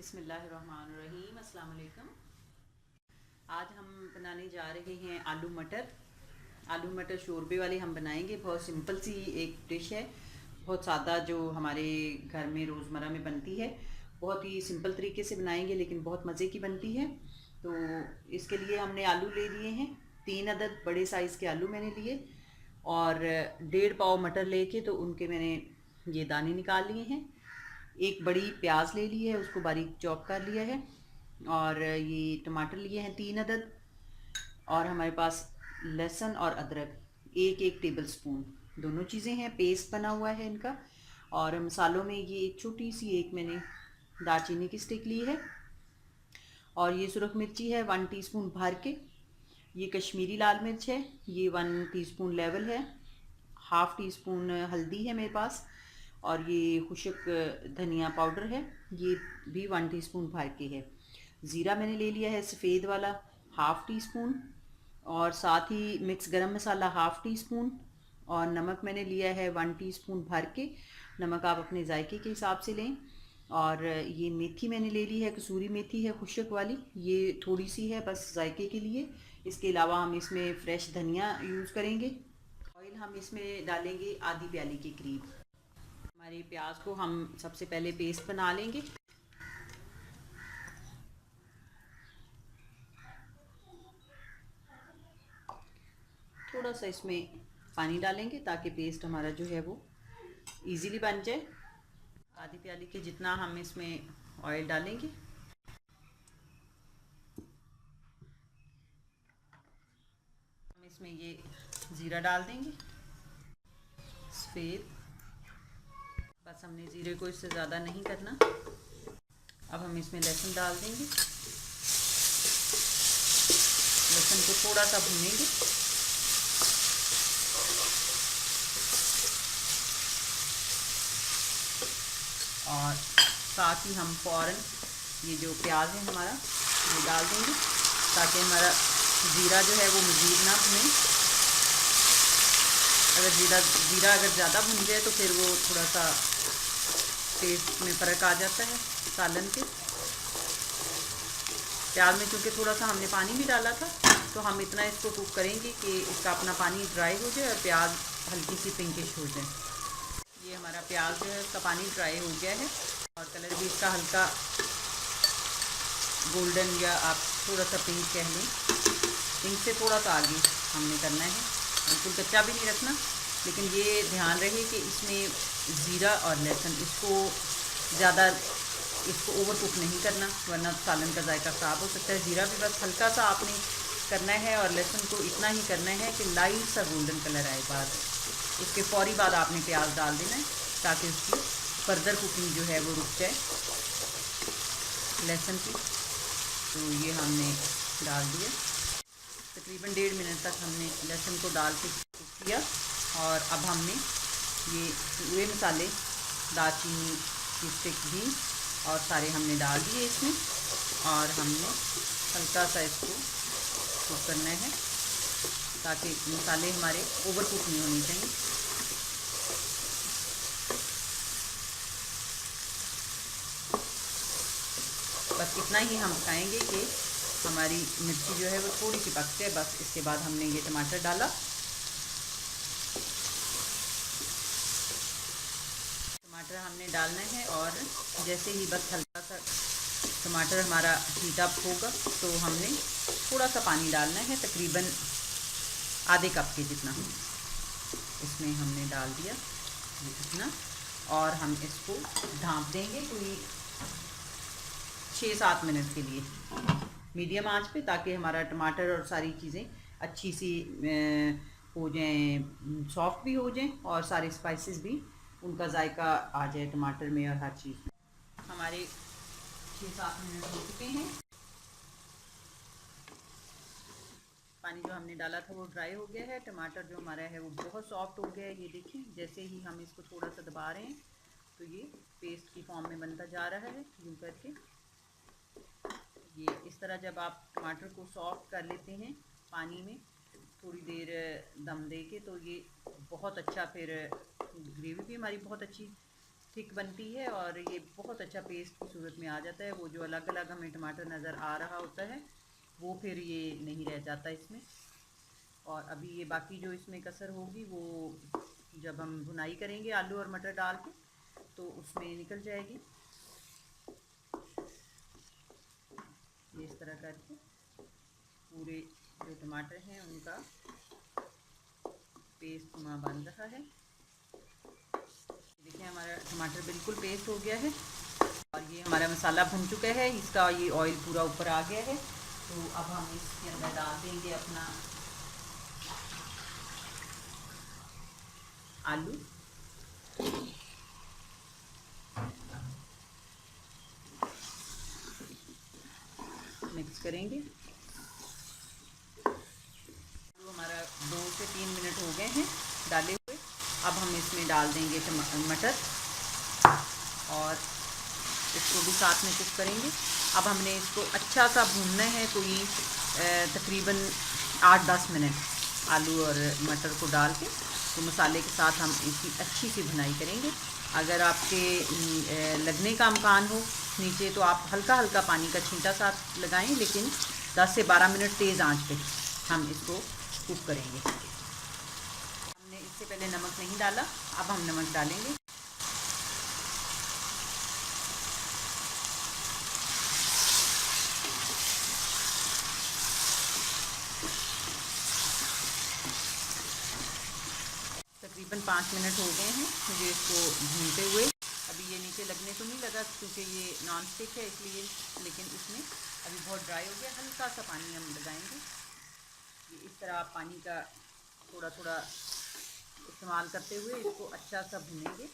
बिस्मिल्लाहिर्रहमानिर्रहीम। अस्सलाम वालेकुम। आज हम बनाने जा रहे हैं आलू मटर शोरबे वाले हम बनाएंगे। बहुत सिंपल सी एक डिश है, बहुत सादा, जो हमारे घर में रोज़मर्रा में बनती है। बहुत ही सिंपल तरीके से बनाएंगे लेकिन बहुत मज़े की बनती है। तो इसके लिए हमने आलू ले लिए हैं, 3 अदद बड़े साइज़ के आलू मैंने लिए, और 1.5 पाव मटर लेके तो उनके मैंने ये दाने निकाल लिए हैं। एक बड़ी प्याज ले ली है, उसको बारीक चॉप कर लिया है। और ये टमाटर लिए हैं 3 अदद। और हमारे पास लहसुन और अदरक एक एक टेबल स्पून, दोनों चीज़ें हैं, पेस्ट बना हुआ है इनका। और मसालों में ये एक छोटी सी एक मैंने दालचीनी की स्टिक ली है। और ये सुरख मिर्ची है 1 टीस्पून भर के। ये कश्मीरी लाल मिर्च है, ये 1 टीस्पून लेवल है। हाफ़ टी स्पून हल्दी है मेरे पास। और ये खुशक धनिया पाउडर है, ये भी 1 टीस्पून भर के है। ज़ीरा मैंने ले लिया है सफ़ेद वाला, हाफ़ टी स्पून। और साथ ही मिक्स गरम मसाला हाफ़ टी स्पून। और नमक मैंने लिया है 1 टीस्पून भर के। नमक आप अपने जायके के हिसाब से लें। और ये मेथी मैंने ले ली है, कसूरी मेथी है खुशक वाली, ये थोड़ी सी है बस जायके के लिए। इसके अलावा हम इसमें फ्रेश धनिया यूज़ करेंगे। ऑयल हम इसमें डालेंगे आधी प्याली के करीब। हमारे प्याज को हम सबसे पहले पेस्ट बना लेंगे। थोड़ा सा इसमें पानी डालेंगे ताकि पेस्ट हमारा जो है वो इजीली बन जाए। आधी प्याली के जितना हम इसमें ऑयल डालेंगे। हम इसमें ये ज़ीरा डाल देंगे सफ़ेद, बस हमने ज़ीरे को इससे ज़्यादा नहीं करना। अब हम इसमें लहसुन डाल देंगे। लहसुन को थोड़ा सा भूनेंगे। और साथ ही हम फ़ौरन ये जो प्याज है हमारा ये डाल देंगे ताकि हमारा ज़ीरा जो है वो मज़ीद ना भुने। अगर ज़ीरा अगर ज़्यादा भुन जाए तो फिर वो थोड़ा सा टेस्ट में फ़र्क आ जाता है सालन के। प्याज में चूँकि थोड़ा सा हमने पानी भी डाला था, तो हम इतना इसको कुक करेंगे कि इसका अपना पानी ड्राई हो जाए और प्याज हल्की सी पिंकिश हो जाए। ये हमारा प्याज जो है उसका पानी ड्राई हो गया है और कलर भी इसका हल्का गोल्डन, या आप थोड़ा सा पिंक कह लें। पिंक से थोड़ा सा आगे हमने करना है, बिल्कुल कच्चा भी नहीं रखना। लेकिन ये ध्यान रहे कि इसमें ज़ीरा और लहसुन ज़्यादा इसको ओवर कुक नहीं करना, वरना सालन का जायका ख़राब हो सकता है। ज़ीरा भी बस हल्का सा आपने करना है और लहसुन को इतना ही करना है कि लाइट सा गोल्डन कलर आए। बाद उसके फ़ौरी बाद आपने प्याज डाल देना है ताकि उसकी फर्दर कुकिंग जो है वो रुक जाए लहसुन की। तो ये हमने डाल दिया। तकरीबन 1.5 मिनट तक हमने लहसुन को डाल के कुक किया। और अब हमने ये पूरे मसाले, दालचीनी की स्टिक भी और सारे हमने डाल दिए इसमें। और हमने हल्का सा इसको कुक करना है ताकि मसाले हमारे ओवर कुक नहीं होने चाहिए। बस इतना ही हम पकाएंगे कि हमारी मिर्ची जो है वो थोड़ी सी पक जाए। बस इसके बाद हमने ये टमाटर डाला। टमाटर हमने डालना है और जैसे ही बस हल्का सा टमाटर हमारा हीट अप होगा तो हमने थोड़ा सा पानी डालना है, तकरीबन आधे कप के जितना इसमें हमने डाल दिया, इतना। और हम इसको ढाँप देंगे कोई 6-7 मिनट के लिए मीडियम आंच पे, ताकि हमारा टमाटर और सारी चीज़ें अच्छी सी हो जाएं, सॉफ्ट भी हो जाएं और सारे स्पाइसेस भी उनका जायका आ जाए टमाटर में और हर चीज़ में। हमारे 6-7 मिनट हो चुके हैं। पानी जो हमने डाला था वो ड्राई हो गया है। टमाटर जो हमारा है वो बहुत सॉफ्ट हो गया है, ये देखिए। जैसे ही हम इसको थोड़ा सा दबा रहे हैं तो ये पेस्ट की फॉर्म में बनता जा रहा है, यूँ करके। ये इस तरह जब आप टमाटर को सॉफ्ट कर लेते हैं पानी में थोड़ी देर दम दे के, तो ये बहुत अच्छा, फिर ग्रेवी भी हमारी बहुत अच्छी थिक बनती है और ये बहुत अच्छा पेस्ट की सूरत में आ जाता है। वो जो अलग अलग हमें टमाटर नज़र आ रहा होता है वो फिर ये नहीं रह जाता इसमें। और अभी ये बाकी जो इसमें कसर होगी वो जब हम भुनाई करेंगे आलू और मटर डाल के तो उसमें निकल जाएगी। ये इस तरह करके पूरे जो टमाटर हैं उनका पेस्ट वहाँ बन रहा है। देखिए हमारा टमाटर बिल्कुल पेस्ट हो गया है और ये हमारा मसाला भुन चुका है, इसका ये ऑयल पूरा ऊपर आ गया है। तो अब हम इसके अंदर डाल देंगे अपना आलू। मिक्स करेंगे। तो हमारा 2 से 3 मिनट हो गए हैं डाले हुए। अब हम इसमें डाल देंगे मटर और इसको भी साथ में कुक करेंगे। अब हमने इसको अच्छा सा भूनना है, कोई तकरीबन 8-10 मिनट आलू और मटर को डाल के। तो मसाले के साथ हम इसकी अच्छी सी भुनाई करेंगे। अगर आपके लगने का अमकान हो नीचे तो आप हल्का हल्का पानी का छींटा साथ लगाएं, लेकिन 10 से 12 मिनट तेज़ आंच पे हम इसको कुक करेंगे। हमने इससे पहले नमक नहीं डाला, अब हम नमक डालेंगे। तकरीबन 5 मिनट हो गए हैं मुझे इसको भूनते हुए। अभी ये नीचे लगने तो नहीं लगा क्योंकि ये नॉन स्टिक है इसलिए, लेकिन इसमें अभी बहुत ड्राई हो गया। हल्का सा पानी हम लगाएंगे। ये इस तरह आप पानी का थोड़ा थोड़ा इस्तेमाल करते हुए इसको अच्छा सा भूनेंगे।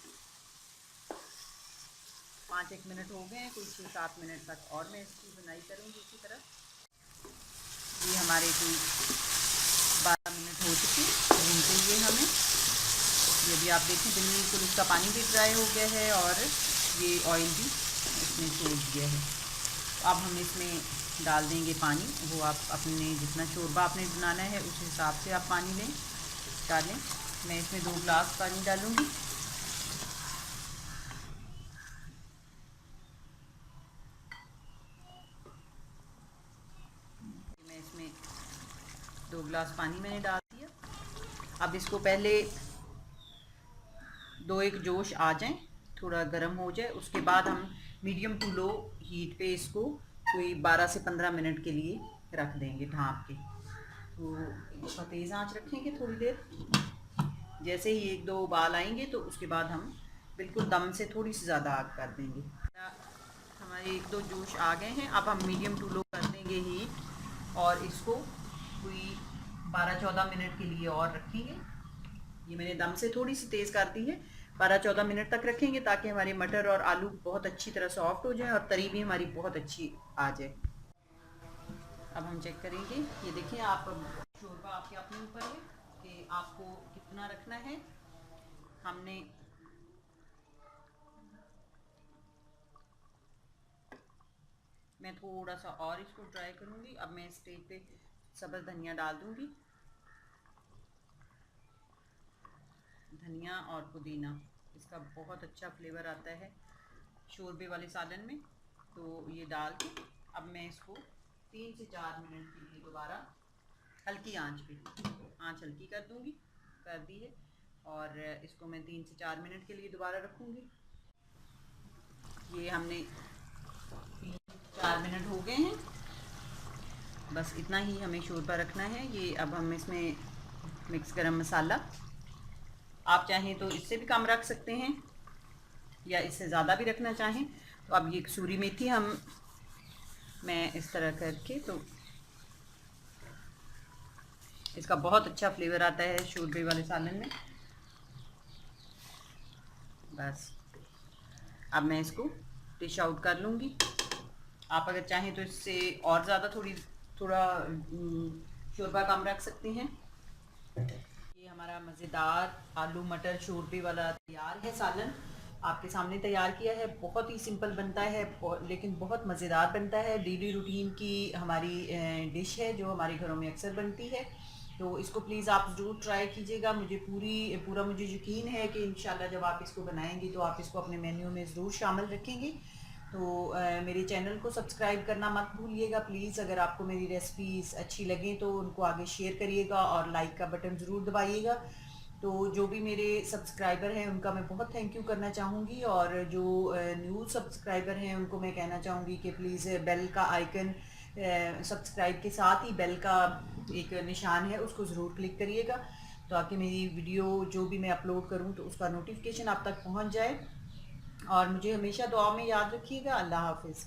5-1 मिनट हो गए हैं, कोई 6-7 मिनट तक और मैं इसकी भुनाई करूँगी इसी तरह। ये हमारे कोई 12 मिनट हो चुके भूनते हुए हमें। ये भी आप देखें बिल्कुल इसका पानी भी ड्राई हो गया है और ये ऑयल भी इसमें छोड़ दिया है। तो अब हम इसमें डाल देंगे पानी। वो आप अपने जितना शोरबा आपने बनाना है उस हिसाब से आप पानी डालें। मैं इसमें 2 गिलास पानी डालूँगी। मैं इसमें 2 गिलास पानी मैंने डाल दिया। अब इसको पहले 2-1 जोश आ जाएं, थोड़ा गर्म हो जाए, उसके बाद हम मीडियम टू लो हीट पे इसको कोई 12 से 15 मिनट के लिए रख देंगे ढाँप के। तो इसका तेज़ आंच रखेंगे थोड़ी देर। जैसे ही 1-2 उबाल आएंगे तो उसके बाद हम बिल्कुल दम से थोड़ी सी ज़्यादा आग कर देंगे। हमारे 1-2 जोश आ गए हैं। अब हम मीडियम टू लो कर देंगे हीट और इसको कोई 12-14 मिनट के लिए और रखेंगे। ये मैंने दम से थोड़ी सी तेज़ कर दी है। 12-14 मिनट तक रखेंगे ताकि हमारे मटर और आलू बहुत अच्छी तरह सॉफ्ट हो जाएं और तरी भी हमारी बहुत अच्छी आ जाए। अब हम चेक करेंगे। ये देखिए आप शोरबा आपके अपने ऊपर है कि आपको कितना रखना है। हमने मैं थोड़ा सा और इसको ड्राई करूँगी। अब मैं स्टेज पे सब्ज़ धनिया डाल दूँगी। धनिया और पुदीना, इसका बहुत अच्छा फ्लेवर आता है शोरबे वाले सालन में। तो ये डाल के अब मैं इसको 3 से 4 मिनट के लिए दोबारा हल्की आंच पे, आंच हल्की कर दी है और इसको मैं 3 से 4 मिनट के लिए दोबारा रखूँगी। ये हमने 3-4 मिनट हो गए हैं, बस इतना ही हमें शोरबा रखना है। ये अब हम इसमें मिक्स गरम मसाला, आप चाहें तो इससे भी कम रख सकते हैं या इससे ज़्यादा भी रखना चाहें। तो अब ये कसूरी मेथी मैं इस तरह करके, तो इसका बहुत अच्छा फ्लेवर आता है शोरबे वाले सालन में। बस अब मैं इसको डिश आउट कर लूँगी। आप अगर चाहें तो इससे और ज़्यादा थोड़ा शोरबा कम रख सकते हैं। ये हमारा मज़ेदार आलू मटर शोरबे वाला तैयार है सालन, आपके सामने तैयार किया है। बहुत ही सिंपल बनता है लेकिन बहुत मज़ेदार बनता है। डेली रूटीन की हमारी डिश है जो हमारे घरों में अक्सर बनती है। तो इसको प्लीज़ आप ज़रूर ट्राई कीजिएगा। पूरा मुझे यकीन है कि इंशाल्लाह जब आप इसको बनाएंगी तो आप इसको अपने मेन्यू में ज़रूर शामिल रखेंगी। तो मेरे चैनल को सब्सक्राइब करना मत भूलिएगा प्लीज़। अगर आपको मेरी रेसिपीज़ अच्छी लगें तो उनको आगे शेयर करिएगा और लाइक का बटन ज़रूर दबाइएगा। तो जो भी मेरे सब्सक्राइबर हैं उनका मैं बहुत थैंक यू करना चाहूँगी, और जो न्यू सब्सक्राइबर हैं उनको मैं कहना चाहूँगी कि प्लीज़ बेल का आइकन, सब्सक्राइब के साथ ही बेल का एक निशान है उसको ज़रूर क्लिक करिएगा, ताकि मेरी वीडियो जो भी मैं अपलोड करूँ तो उसका नोटिफिकेशन आप तक पहुँच जाए। और मुझे हमेशा दुआ में याद रखिएगा। अल्लाह हाफिज़।